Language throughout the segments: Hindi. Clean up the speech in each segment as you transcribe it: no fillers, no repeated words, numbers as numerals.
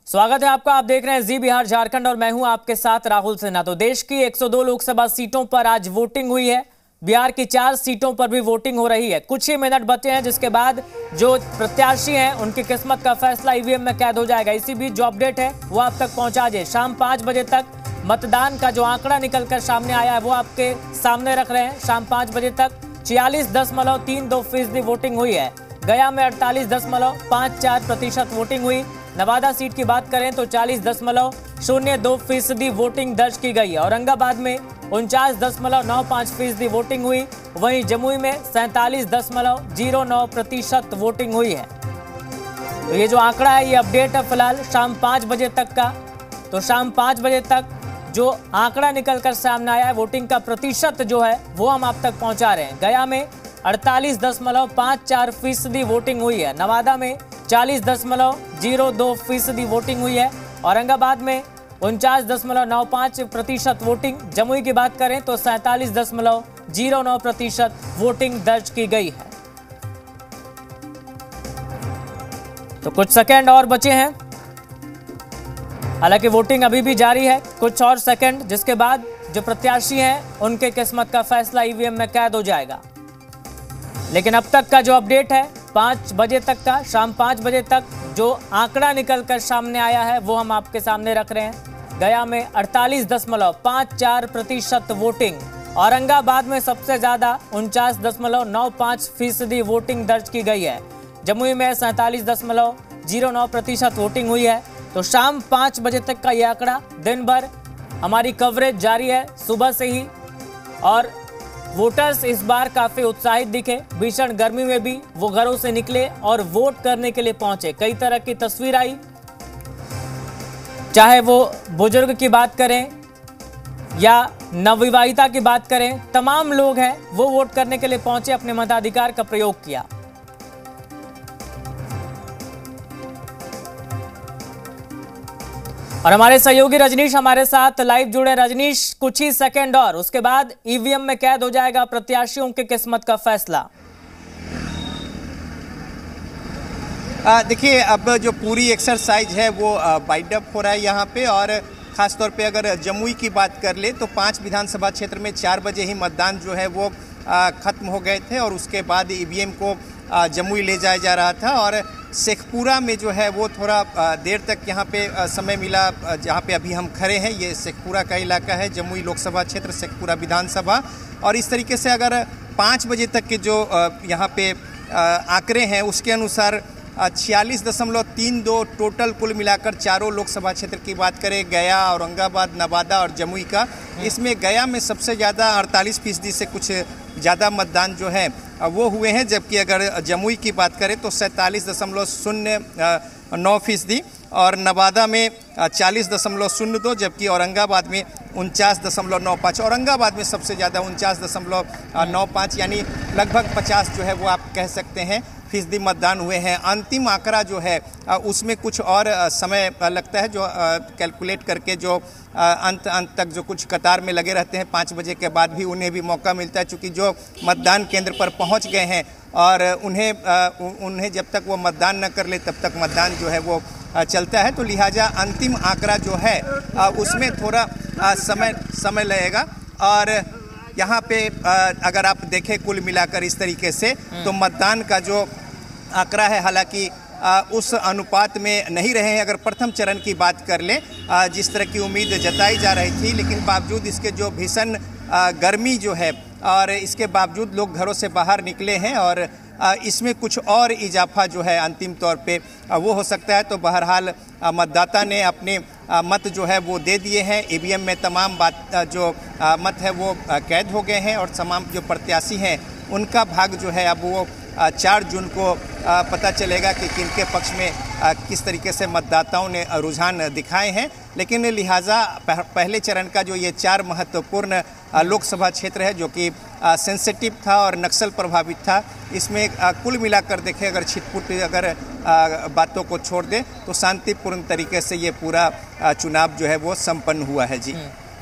स्वागत है आपका। आप देख रहे हैं जी बिहार झारखंड और मैं हूं आपके साथ राहुल सिन्हा। तो देश की 102 लोकसभा सीटों पर आज वोटिंग हुई है। बिहार की 4 सीटों पर भी वोटिंग हो रही है। कुछ ही मिनट बचे हैं जिसके बाद जो प्रत्याशी हैं उनकी किस्मत का फैसला ईवीएम में कैद हो जाएगा। इसी बीच जो अपडेट है वो आप तक पहुंचा दे। शाम 5 बजे तक मतदान का जो आंकड़ा निकलकर सामने आया है वो आपके सामने रख रहे हैं। शाम 5 बजे तक 46.32% वोटिंग हुई है। गया में 48.54% वोटिंग हुई। नवादा सीट की बात करें तो 40.02% वोटिंग दर्ज की गई है। औरंगाबाद में 49.95% वोटिंग हुई। वहीं जमुई में 47.09% वोटिंग हुई है। तो ये जो आंकड़ा है ये अपडेट है फिलहाल शाम 5 बजे तक का। तो शाम 5 बजे तक जो आंकड़ा निकलकर सामने आया है वोटिंग का प्रतिशत जो है वो हम आप तक पहुंचा रहे हैं। गया में 48.54% वोटिंग हुई है। नवादा में 40.02% वोटिंग हुई है। औरंगाबाद में 49.95% वोटिंग। जमुई की बात करें तो 47.09% वोटिंग दर्ज की गई है। तो कुछ सेकंड और बचे हैं, हालांकि वोटिंग अभी भी जारी है। कुछ और सेकंड जिसके बाद जो प्रत्याशी हैं उनके किस्मत का फैसला ईवीएम में कैद हो जाएगा। लेकिन अब तक का जो अपडेट है 5 बजे तक का, शाम 5 बजे तक जो आंकड़ा निकलकर सामने आया है वो हम आपके सामने रख रहे हैं। गया में 48.54% वोटिंग। औरंगाबाद में सबसे ज्यादा 49.95% वोटिंग दर्ज की गई है। जमुई में 47.09% वोटिंग हुई है। तो शाम 5 बजे तक का यह आंकड़ा, दिन भर हमारी कवरेज जारी है सुबह से ही। और वोटर्स इस बार काफी उत्साहित दिखे। भीषण गर्मी में भी वो घरों से निकले और वोट करने के लिए पहुंचे। कई तरह की तस्वीर आई, चाहे वो बुजुर्ग की बात करें या नवविवाहिता की बात करें, तमाम लोग हैं वो वोट करने के लिए पहुंचे, अपने मताधिकार का प्रयोग किया। और हमारे सहयोगी रजनीश हमारे साथ लाइव जुड़े। रजनीश, कुछ ही सेकंड और उसके बाद ईवीएम में कैद हो जाएगा प्रत्याशियों की किस्मत का फैसला। देखिए, अब जो पूरी एक्सरसाइज है वो वाइंड अप हो रहा है यहाँ पे। और ख़ासतौर पे अगर जमुई की बात कर ले तो 5 विधानसभा क्षेत्र में 4 बजे ही मतदान जो है वो ख़त्म हो गए थे। और उसके बाद ईवीएम को जमुई ले जाया जा रहा था। और शेखपुरा में जो है वो थोड़ा देर तक यहाँ पे समय मिला। जहाँ पे अभी हम खड़े हैं ये शेखपुरा का इलाका है, जमुई लोकसभा क्षेत्र, शेखपुरा विधानसभा। और इस तरीके से अगर 5 बजे तक के जो यहाँ पे आंकड़े हैं उसके अनुसार 46.32 टोटल कुल मिलाकर चारों लोकसभा क्षेत्र की बात करें, गया, औरंगाबाद, नवादा और जमुई का, इसमें गया में सबसे ज़्यादा 48% से कुछ ज़्यादा मतदान जो है वो हुए हैं। जबकि अगर जमुई की बात करें तो 47.09% और नवादा में 40.02, जबकि औरंगाबाद में 49.95। औरंगाबाद में सबसे ज़्यादा 49.95, यानी लगभग 50 जो है वो आप कह सकते हैं फीसदी मतदान हुए हैं। अंतिम आंकड़ा जो है उसमें कुछ और समय लगता है, जो कैलकुलेट करके जो अंत तक जो कुछ कतार में लगे रहते हैं 5 बजे के बाद भी उन्हें भी मौका मिलता है, चूँकि जो मतदान केंद्र पर पहुंच गए हैं और उन्हें जब तक वो मतदान न कर ले तब तक मतदान जो है वो चलता है। तो लिहाजा अंतिम आंकड़ा जो है उसमें थोड़ा समय लगेगा। और यहाँ पे अगर आप देखें कुल मिलाकर इस तरीके से तो मतदान का जो आंकड़ा है हालांकि उस अनुपात में नहीं रहे हैं। अगर प्रथम चरण की बात कर लें, जिस तरह की उम्मीद जताई जा रही थी, लेकिन बावजूद इसके जो भीषण गर्मी जो है और इसके बावजूद लोग घरों से बाहर निकले हैं और इसमें कुछ और इजाफा जो है अंतिम तौर पे वो हो सकता है। तो बहरहाल मतदाता ने अपने मत जो है वो दे दिए हैं। ईवीएम में तमाम जो मत है वो कैद हो गए हैं और तमाम जो प्रत्याशी हैं उनका भाग जो है अब वो 4 जून को पता चलेगा कि किनके पक्ष में किस तरीके से मतदाताओं ने रुझान दिखाए हैं। लेकिन लिहाजा पहले चरण का जो ये 4 महत्वपूर्ण लोकसभा क्षेत्र है जो कि सेंसिटिव था और नक्सल प्रभावित था, इसमें कुल मिलाकर देखें अगर छिटपुट अगर बातों को छोड़ दें तो शांतिपूर्ण तरीके से ये पूरा चुनाव जो है वो संपन्न हुआ है। जी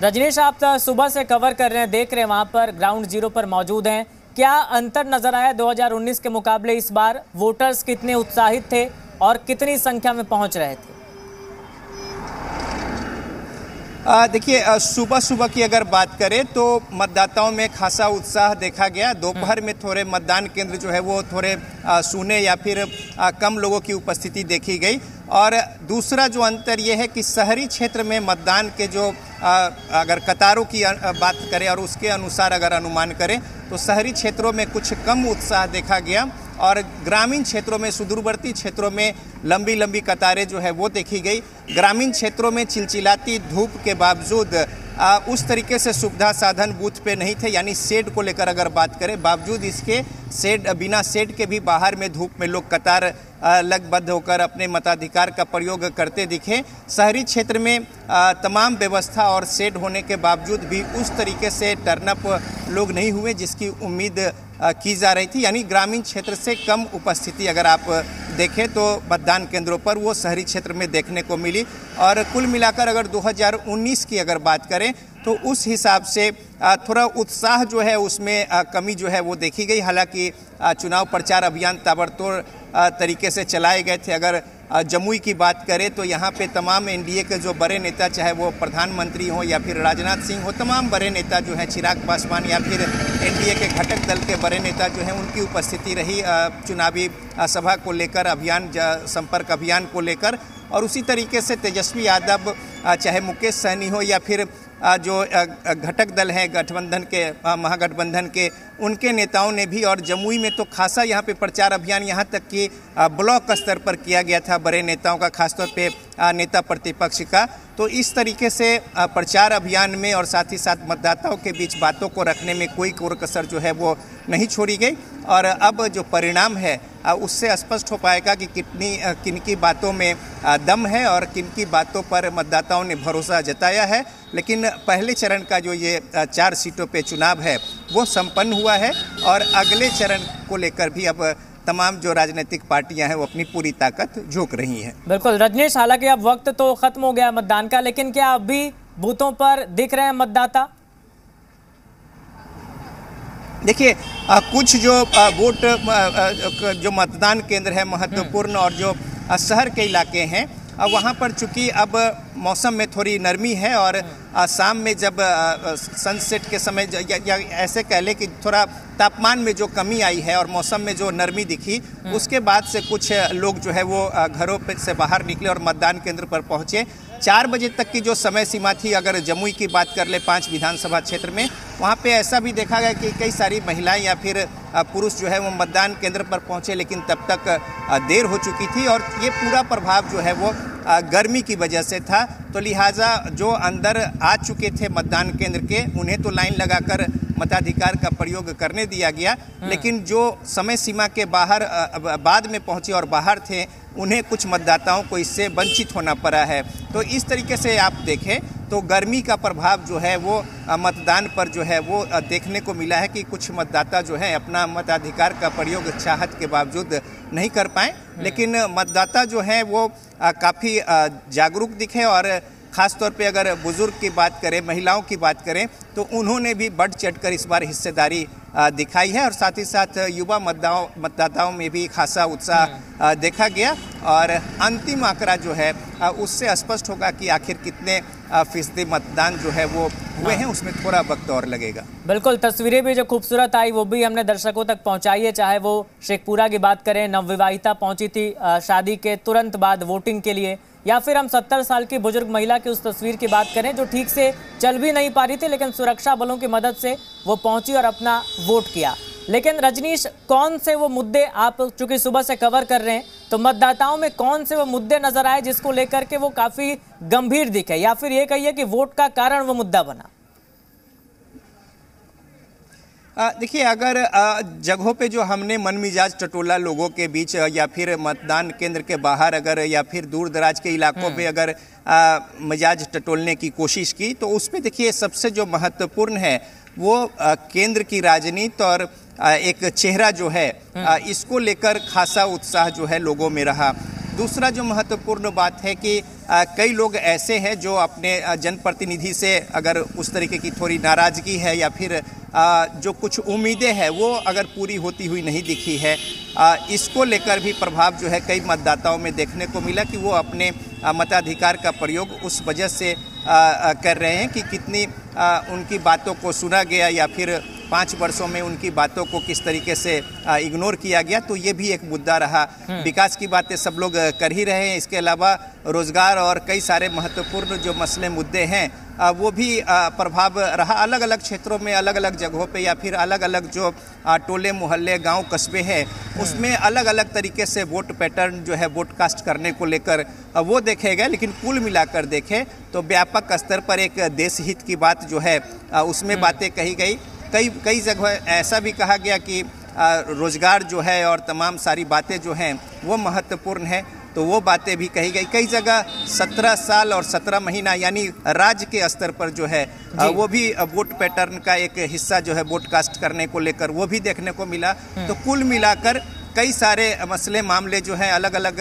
रजनीश, आप सुबह से कवर कर रहे हैं, देख रहे हैं, वहाँ पर ग्राउंड जीरो पर मौजूद हैं। क्या अंतर नजर आया 2019 के मुकाबले? इस बार वोटर्स कितने उत्साहित थे और कितनी संख्या में पहुंच रहे थे? देखिए, सुबह सुबह की अगर बात करें तो मतदाताओं में खासा उत्साह देखा गया। दोपहर में थोड़े मतदान केंद्र जो है वो थोड़े सूने या फिर कम लोगों की उपस्थिति देखी गई। और दूसरा जो अंतर ये है कि शहरी क्षेत्र में मतदान के जो अगर कतारों की बात करें और उसके अनुसार अगर अनुमान करें तो शहरी क्षेत्रों में कुछ कम उत्साह देखा गया और ग्रामीण क्षेत्रों में, सुदूरवर्ती क्षेत्रों में लंबी लंबी कतारें जो है वो देखी गई। ग्रामीण क्षेत्रों में चिलचिलाती धूप के बावजूद उस तरीके से सुविधा साधन बूथ पे नहीं थे, यानी शेड को लेकर अगर बात करें, बावजूद इसके बिना शेड के भी बाहर में धूप में लोग कतार लगबद्ध होकर अपने मताधिकार का प्रयोग करते दिखे। शहरी क्षेत्र में तमाम व्यवस्था और शेड होने के बावजूद भी उस तरीके से टर्नअप लोग नहीं हुए जिसकी उम्मीद की जा रही थी, यानी ग्रामीण क्षेत्र से कम उपस्थिति अगर आप देखें तो मतदान केंद्रों पर वो शहरी क्षेत्र में देखने को मिली। और कुल मिलाकर अगर 2019 की अगर बात करें तो उस हिसाब से थोड़ा उत्साह जो है उसमें कमी जो है वो देखी गई। हालांकि चुनाव प्रचार अभियान ताबड़तोड़ तरीके से चलाए गए थे। अगर जमुई की बात करें तो यहाँ पे तमाम एनडीए के जो बड़े नेता, चाहे वो प्रधानमंत्री हो या फिर राजनाथ सिंह हो, तमाम बड़े नेता जो हैं, चिराग पासवान या फिर एनडीए के घटक दल के बड़े नेता जो हैं, उनकी उपस्थिति रही चुनावी सभा को लेकर, अभियान संपर्क अभियान को लेकर। और उसी तरीके से तेजस्वी यादव, चाहे मुकेश सहनी हो या फिर जो घटक दल हैं गठबंधन के, महागठबंधन के, उनके नेताओं ने भी, और जमुई में तो खासा यहाँ पे प्रचार अभियान यहाँ तक कि ब्लॉक स्तर पर किया गया था बड़े नेताओं का, खासतौर पे नेता प्रतिपक्ष का। तो इस तरीके से प्रचार अभियान में और साथ ही साथ मतदाताओं के बीच बातों को रखने में कोई कसर जो है वो नहीं छोड़ी गई। और अब जो परिणाम है उससे स्पष्ट हो पाएगा कि किनकी बातों में दम है और किनकी बातों पर मतदाताओं ने भरोसा जताया है। लेकिन पहले चरण का जो ये 4 सीटों पे चुनाव है वो संपन्न हुआ है और अगले चरण को लेकर भी अब तमाम जो राजनीतिक पार्टियां हैं वो अपनी पूरी ताकत झोंक रही हैं। बिल्कुल रजनीश, हालांकि अब वक्त तो खत्म हो गया मतदान का, लेकिन क्या अभी बूथों पर दिख रहे हैं मतदाता? देखिए, कुछ जो वोट जो मतदान केंद्र है महत्वपूर्ण और जो शहर के इलाके हैं वहाँ पर चूंकि अब मौसम में थोड़ी नरमी है और शाम में जब सनसेट के समय या ऐसे कह लें कि थोड़ा तापमान में जो कमी आई है और मौसम में जो नरमी दिखी, उसके बाद से कुछ लोग जो है वो घरों से बाहर निकले और मतदान केंद्र पर पहुँचे। 4 बजे तक की जो समय सीमा थी, अगर जमुई की बात कर ले 5 विधानसभा क्षेत्र में, वहाँ पे ऐसा भी देखा गया कि कई सारी महिलाएं या फिर पुरुष जो है वो मतदान केंद्र पर पहुँचे, लेकिन तब तक देर हो चुकी थी। और ये पूरा प्रभाव जो है वो गर्मी की वजह से था। तो लिहाजा जो अंदर आ चुके थे मतदान केंद्र के, उन्हें तो लाइन लगाकर मताधिकार का प्रयोग करने दिया गया, लेकिन जो समय सीमा के बाहर बाद में पहुंचे और बाहर थे, उन्हें कुछ मतदाताओं को इससे वंचित होना पड़ा है। तो इस तरीके से आप देखें तो गर्मी का प्रभाव जो है वो मतदान पर जो है वो देखने को मिला है कि कुछ मतदाता जो है अपना मताधिकार का प्रयोग चाहत के बावजूद नहीं कर पाए। लेकिन मतदाता जो है वो काफ़ी जागरूक दिखे और ख़ास तौर पे अगर बुजुर्ग की बात करें, महिलाओं की बात करें, तो उन्होंने भी बढ़ चढ़कर इस बार हिस्सेदारी दिखाई है। और साथ ही साथ युवा मतदाताओं में भी खासा उत्साह देखा गया। और अंतिम आंकड़ा जो है उससे स्पष्ट होगा कि आखिर कितने फीसदी मतदान जो है वो हुए हैं, उसमें थोड़ा वक्त और लगेगा। बिल्कुल, तस्वीरें भी जो खूबसूरत आई वो भी हमने दर्शकों तक पहुंचाई है। चाहे वो शेखपुरा की बात करें, नवविवाहिता पहुंची थी शादी के तुरंत बाद वोटिंग के लिए, या फिर हम 70 साल की बुजुर्ग महिला की उस तस्वीर की बात करें जो ठीक से चल भी नहीं पा रही थी, लेकिन सुरक्षा बलों की मदद से वो पहुंची और अपना वोट किया। लेकिन रजनीश, कौन से वो मुद्दे, आप चूंकि सुबह से कवर कर रहे हैं, तो मतदाताओं में कौन से वो मुद्दे नजर आए जिसको लेकर के वो काफी गंभीर दिखे, या फिर ये कहिए कि वोट का कारण वो मुद्दा बना? देखिए, अगर जगहों पे जो हमने मन मिजाज टटोला लोगों के बीच या फिर मतदान केंद्र के बाहर अगर या फिर दूर दराज के इलाकों पे अगर मिजाज टटोलने की कोशिश की, तो उसमें देखिए सबसे जो महत्वपूर्ण है वो केंद्र की राजनीति और एक चेहरा जो है इसको लेकर खासा उत्साह जो है लोगों में रहा। दूसरा जो महत्वपूर्ण बात है कि कई लोग ऐसे हैं जो अपने जनप्रतिनिधि से अगर उस तरीके की थोड़ी नाराज़गी है या फिर जो कुछ उम्मीदें हैं वो अगर पूरी होती हुई नहीं दिखी है, इसको लेकर भी प्रभाव जो है कई मतदाताओं में देखने को मिला कि वो अपने मताधिकार का प्रयोग उस वजह से कर रहे हैं कि कितनी उनकी बातों को सुना गया या फिर 5 वर्षों में उनकी बातों को किस तरीके से इग्नोर किया गया। तो ये भी एक मुद्दा रहा। विकास की बातें सब लोग कर ही रहे हैं, इसके अलावा रोजगार और कई सारे महत्वपूर्ण जो मसले मुद्दे हैं वो भी प्रभाव रहा। अलग अलग क्षेत्रों में, अलग अलग जगहों पे या फिर अलग अलग जो टोले मोहल्ले गांव कस्बे हैं उसमें अलग अलग तरीके से वोट पैटर्न जो है वोट कास्ट करने को लेकर वो देखे गए। लेकिन कुल मिलाकर देखें तो व्यापक स्तर पर एक देश हित की बात जो है उसमें बातें कही गई। कई जगह ऐसा भी कहा गया कि रोजगार जो है और तमाम सारी बातें जो हैं वो महत्वपूर्ण है, तो वो बातें भी कही गई। कई जगह 17 साल और 17 महीना यानी राज्य के स्तर पर जो है वो भी वोट पैटर्न का एक हिस्सा जो है वोट कास्ट करने को लेकर वो भी देखने को मिला। तो कुल मिलाकर कई सारे मसले मामले जो हैं अलग अलग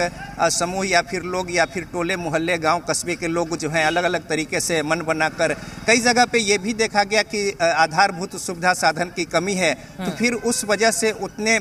समूह या फिर लोग या फिर टोले मोहल्ले गांव कस्बे के लोग जो हैं अलग अलग तरीके से मन बनाकर कई जगह पे ये भी देखा गया कि आधारभूत सुविधा साधन की कमी है, तो फिर उस वजह से उतने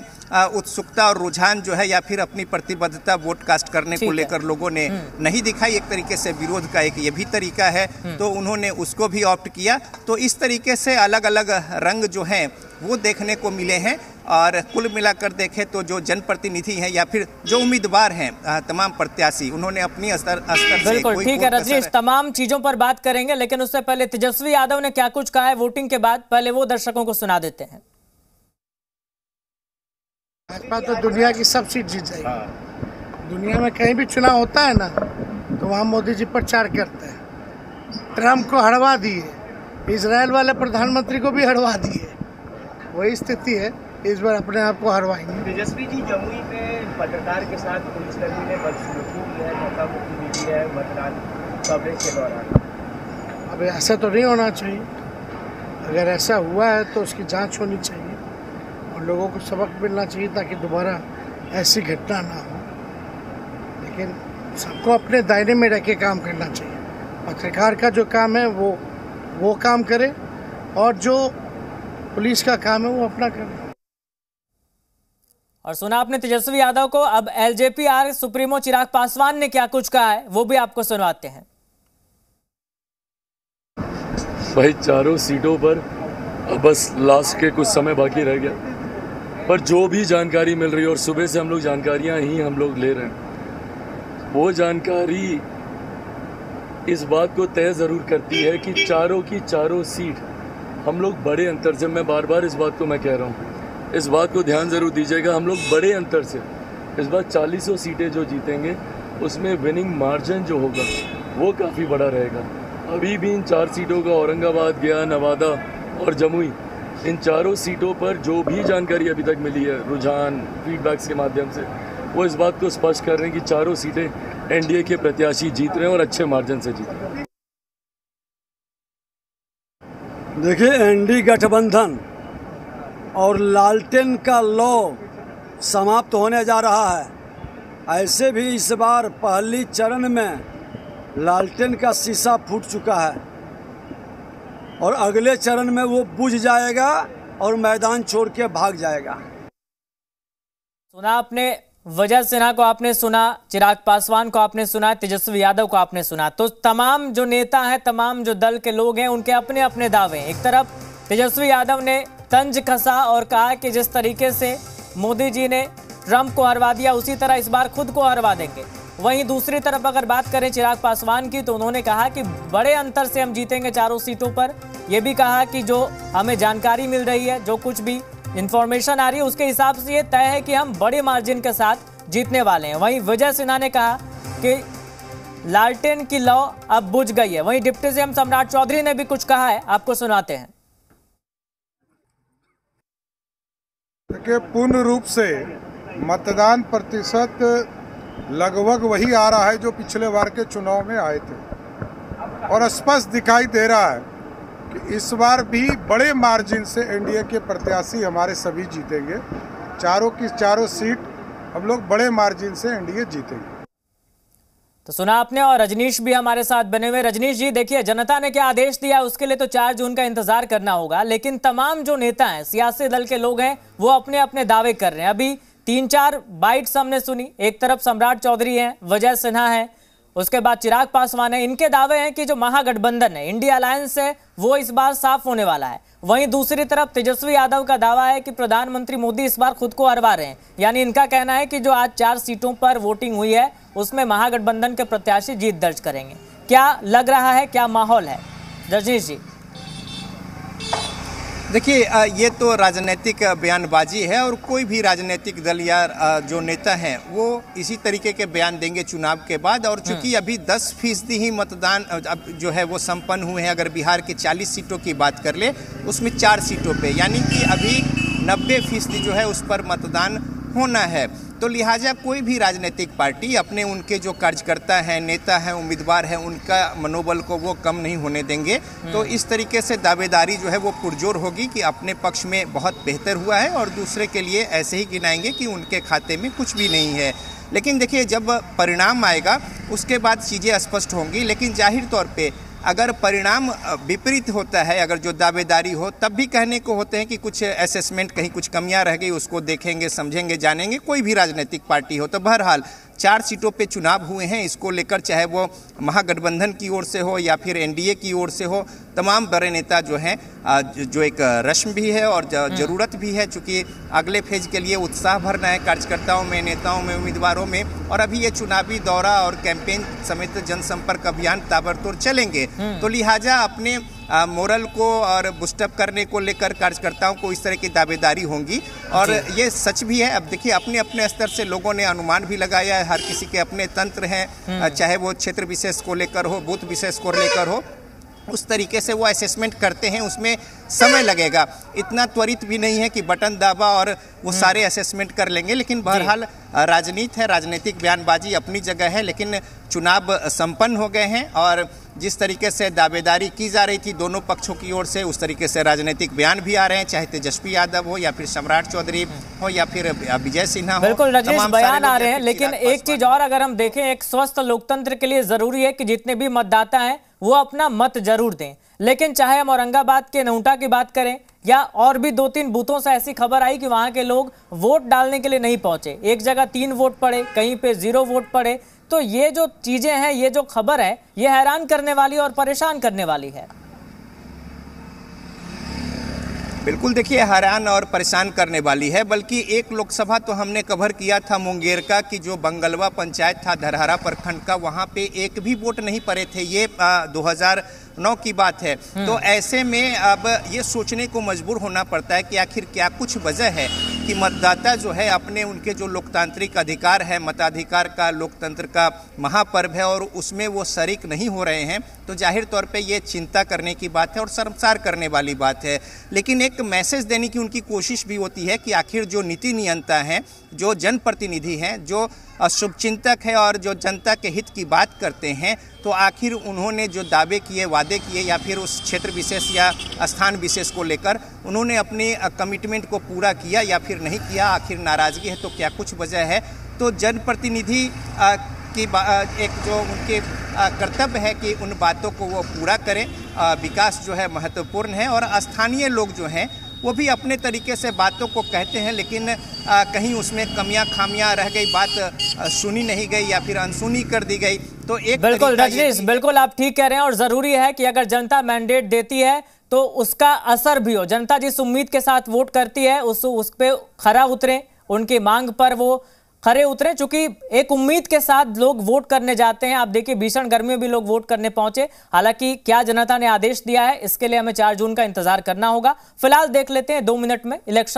उत्सुकता और रुझान जो है या फिर अपनी प्रतिबद्धता वोट कास्ट करने को लेकर लोगों ने नहीं दिखाई। एक तरीके से विरोध का एक ये भी तरीका है, तो उन्होंने उसको भी ऑप्ट किया। तो इस तरीके से अलग अलग रंग जो हैं वो देखने को मिले हैं। और कुल मिलाकर देखें तो जो जनप्रतिनिधि हैं या फिर जो उम्मीदवार हैं तमाम प्रत्याशी उन्होंने अपनी स्तर से बिल्कुल ठीक है रजनीश, तमाम चीजों पर बात करेंगे, लेकिन उससे पहले तेजस्वी यादव ने क्या कुछ कहा है वोटिंग के बाद, पहले वो दर्शकों को सुना देते हैं। भाजपा तो दुनिया की सब सीट जीत जाएगी। दुनिया में कहीं भी चुनाव होता है ना तो वहाँ मोदी जी प्रचार करते हैं। ट्रम्प को हरवा दिए, इजराइल वाले प्रधानमंत्री को भी हरवा दिए, वही स्थिति है। इस बार अपने आप को हरवाएंगे। तेजस्वी जी जमुई में पत्रकार के साथ पुलिसकर्मी ने बदसलूकी की है, धक्का-मुक्की दी है मतदान कवरेज के दौरान। अब ऐसा तो नहीं होना चाहिए। अगर ऐसा हुआ है तो उसकी जांच होनी चाहिए और लोगों को सबक मिलना चाहिए ताकि दोबारा ऐसी घटना ना हो। लेकिन सबको अपने दायरे में रह के काम करना चाहिए। पत्रकार का जो काम है वो काम करे और जो पुलिस का काम है वो अपना करे। और सुना आपने तेजस्वी यादव को। अब एलजेपी सुप्रीमो चिराग पासवान ने क्या कुछ कहा है वो भी आपको सुनवाते हैं। भाई चारों सीटों पर बस लास्ट के कुछ समय बाकी रह गया, पर जो भी जानकारी मिल रही है और सुबह से हम लोग जानकारियां ही हम लोग ले रहे हैं, वो जानकारी इस बात को तय ज़रूर करती है कि चारों की चारों सीट हम लोग बड़े अंतर से, मैं बार बार इस बात को मैं कह रहा हूँ, इस बात को ध्यान ज़रूर दीजिएगा, हम लोग बड़े अंतर से इस बार 40 सीटें जो जीतेंगे उसमें विनिंग मार्जिन जो होगा वो काफ़ी बड़ा रहेगा। अभी भी इन 4 सीटों का औरंगाबाद, गया, नवादा और जमुई, इन चारों सीटों पर जो भी जानकारी अभी तक मिली है रुझान फीडबैक्स के माध्यम से, वो इस बात को स्पष्ट कर रहे हैं कि चारों सीटें एनडीए के प्रत्याशी जीत रहे हैं और अच्छे मार्जिन से जीत रहे हैं। देखिए, एनडीए गठबंधन और लालटेन का लौ समाप्त होने जा रहा है। ऐसे भी इस बार पहली चरण में लालटेन का शीशा फूट चुका है और अगले चरण में वो बुझ जाएगा और मैदान छोड़ के भाग जाएगा। सुना आपने, वजह सिन्हा को आपने सुना, चिराग पासवान को आपने सुना, तेजस्वी यादव को आपने सुना। तो तमाम जो नेता हैं, तमाम जो दल के लोग हैं, उनके अपने अपने दावे हैं। एक तरफ तेजस्वी यादव ने तंज कसा और कहा कि जिस तरीके से मोदी जी ने ट्रंप को हरवा दिया उसी तरह इस बार खुद को हरवा देंगे। वहीं दूसरी तरफ अगर बात करें चिराग पासवान की, तो उन्होंने कहा कि बड़े अंतर से हम जीतेंगे चारों सीटों पर। यह भी कहा कि जो हमें जानकारी मिल रही है, जो कुछ भी इंफॉर्मेशन आ रही है, उसके हिसाब से ये तय है कि हम बड़े मार्जिन के साथ जीतने वाले हैं। वहीं विजय सिन्हा ने कहा कि लालटेन की लौ अब बुझ गई है। वहीं डिप्टी सीएम सम्राट चौधरी ने भी कुछ कहा है, आपको सुनाते हैं। देखिए, पूर्ण रूप से मतदान प्रतिशत लगभग वही आ रहा है जो पिछले बार के चुनाव में आए थे और स्पष्ट दिखाई दे रहा है कि इस बार भी बड़े मार्जिन से एनडीए के प्रत्याशी हमारे सभी जीतेंगे। चारों की चारों सीट हम लोग बड़े मार्जिन से एनडीए जीतेंगे। तो सुना आपने, और रजनीश भी हमारे साथ बने हुए। रजनीश जी, देखिए जनता ने क्या आदेश दिया उसके लिए तो 4 जून का इंतजार करना होगा, लेकिन तमाम जो नेता हैं, सियासी दल के लोग हैं, वो अपने अपने दावे कर रहे हैं। अभी 3-4 बाइट्स हमने सुनी। एक तरफ सम्राट चौधरी हैं, विजय सिन्हा हैं, उसके बाद चिराग पासवान है। इनके दावे हैं कि जो महागठबंधन है, इंडिया अलायंस है, वो इस बार साफ होने वाला है। वहीं दूसरी तरफ तेजस्वी यादव का दावा है कि प्रधानमंत्री मोदी इस बार खुद को हरवा रहे हैं। यानी इनका कहना है कि जो आज 4 सीटों पर वोटिंग हुई है उसमें महागठबंधन के प्रत्याशी जीत दर्ज करेंगे। क्या लग रहा है, क्या माहौल है रजनीश जी? देखिए, ये तो राजनीतिक बयानबाजी है और कोई भी राजनीतिक दल या जो नेता हैं वो इसी तरीके के बयान देंगे चुनाव के बाद। और चूंकि अभी 10% ही मतदान अब जो है वो संपन्न हुए हैं, अगर बिहार के 40 सीटों की बात कर ले उसमें 4 सीटों पे, यानी कि अभी 90% जो है उस पर मतदान होना है। तो लिहाजा कोई भी राजनीतिक पार्टी अपने उनके जो कार्यकर्ता हैं, नेता हैं, उम्मीदवार हैं, उनका मनोबल को वो कम नहीं होने देंगे। तो इस तरीके से दावेदारी जो है वो पुरजोर होगी कि अपने पक्ष में बहुत बेहतर हुआ है और दूसरे के लिए ऐसे ही गिनाएंगे कि उनके खाते में कुछ भी नहीं है। लेकिन देखिए, जब परिणाम आएगा उसके बाद चीज़ें स्पष्ट होंगी। लेकिन जाहिर तौर पे अगर परिणाम विपरीत होता है, अगर जो दावेदारी हो, तब भी कहने को होते हैं कि कुछ असेसमेंट, कहीं कुछ कमियां रह गई, उसको देखेंगे, समझेंगे, जानेंगे। कोई भी राजनीतिक पार्टी हो। तो बहरहाल 4 सीटों पे चुनाव हुए हैं, इसको लेकर चाहे वो महागठबंधन की ओर से हो या फिर एनडीए की ओर से हो, तमाम बड़े नेता जो हैं जो एक रस्म भी है और ज़रूरत भी है, चूँकि अगले फेज के लिए उत्साह भरना है कार्यकर्ताओं में, नेताओं में, उम्मीदवारों में। और अभी ये चुनावी दौरा और कैंपेन समेत जनसंपर्क अभियान ताबड़तोड़ चलेंगे। तो लिहाजा अपने मोरल को और बूस्टअप करने को लेकर कार्यकर्ताओं को इस तरह की दावेदारी होंगी। और ये सच भी है। अब देखिए, अपने अपने स्तर से लोगों ने अनुमान भी लगाया है, हर किसी के अपने तंत्र हैं, चाहे वो क्षेत्र विशेष को लेकर हो, बूथ विशेष को लेकर हो, उस तरीके से वो असेसमेंट करते हैं। उसमें समय लगेगा, इतना त्वरित भी नहीं है कि बटन दाबा और वो सारे असेसमेंट कर लेंगे। लेकिन बहरहाल राजनीति है, राजनीतिक बयानबाजी अपनी जगह है, लेकिन चुनाव संपन्न हो गए हैं और जिस तरीके से दावेदारी की जा रही थी दोनों पक्षों की ओर से, उस तरीके से राजनीतिक बयान भी आ रहे हैं, चाहे तेजस्वी यादव हो या फिर सम्राट चौधरी हो या फिर विजय सिन्हा हो। बिल्कुल रजनीश, बयान आ रहे हैं। लेकिन एक चीज और अगर हम देखें, एक स्वस्थ लोकतंत्र के लिए जरूरी है कि जितने भी मतदाता हैं वो अपना मत जरूर दें। लेकिन चाहे हम औरंगाबाद के नौटा की बात करें या और भी 2-3 बूथों से ऐसी खबर आई कि वहां के लोग वोट डालने के लिए नहीं पहुंचे। एक जगह 3 वोट पड़े, कहीं पे 0 वोट पड़े। तो ये जो चीजें हैं, ये जो खबर है, ये हैरान करने वाली और परेशान करने वाली है। बिल्कुल, देखिए, हैरान और परेशान करने वाली है। बल्कि एक लोकसभा तो हमने कवर किया था मुंगेर का, कि जो बंगलवा पंचायत था धरहरा प्रखंड का, वहाँ पे एक भी वोट नहीं पड़े थे। ये 2009 की बात है। तो ऐसे में अब ये सोचने को मजबूर होना पड़ता है कि आखिर क्या कुछ वजह है कि मतदाता जो है अपने उनके जो लोकतांत्रिक अधिकार है, मताधिकार का, लोकतंत्र का महापर्व है, और उसमें वो शरीक नहीं हो रहे हैं। तो जाहिर तौर पे ये चिंता करने की बात है और शर्मसार करने वाली बात है। लेकिन एक मैसेज देने की उनकी कोशिश भी होती है कि आखिर जो नीति नियंता हैं, जो जनप्रतिनिधि हैं, जो शुभचिंतक है और जो जनता के हित की बात करते हैं, तो आखिर उन्होंने जो दावे किए, वादे किए, या फिर उस क्षेत्र विशेष या स्थान विशेष को लेकर उन्होंने अपने कमिटमेंट को पूरा किया या फिर नहीं किया। आखिर नाराज़गी है तो क्या कुछ वजह है? तो जनप्रतिनिधि की एक जो उनके कर्तव्य है कि उन बातों को वो पूरा करें। विकास जो है महत्वपूर्ण है और स्थानीय लोग जो हैं वो भी अपने तरीके से बातों को कहते हैं, लेकिन कहीं उसमें कमियां खामियां रह गई, बात सुनी नहीं गई या फिर अनसुनी कर दी गई। तो एक बिल्कुल रजनीश, बिल्कुल आप ठीक कह रहे हैं। और जरूरी है कि अगर जनता मैंडेट देती है तो उसका असर भी हो। जनता जिस उम्मीद के साथ वोट करती है उस पे खरा उतरे, उनकी मांग पर वो खरे उतरे। चूंकि एक उम्मीद के साथ लोग वोट करने जाते हैं। आप देखिए, भीषण गर्मी में भी लोग वोट करने पहुंचे। हालांकि क्या जनता ने आदेश दिया है, इसके लिए हमें 4 जून का इंतजार करना होगा। फिलहाल देख लेते हैं 2 मिनट में इलेक्शन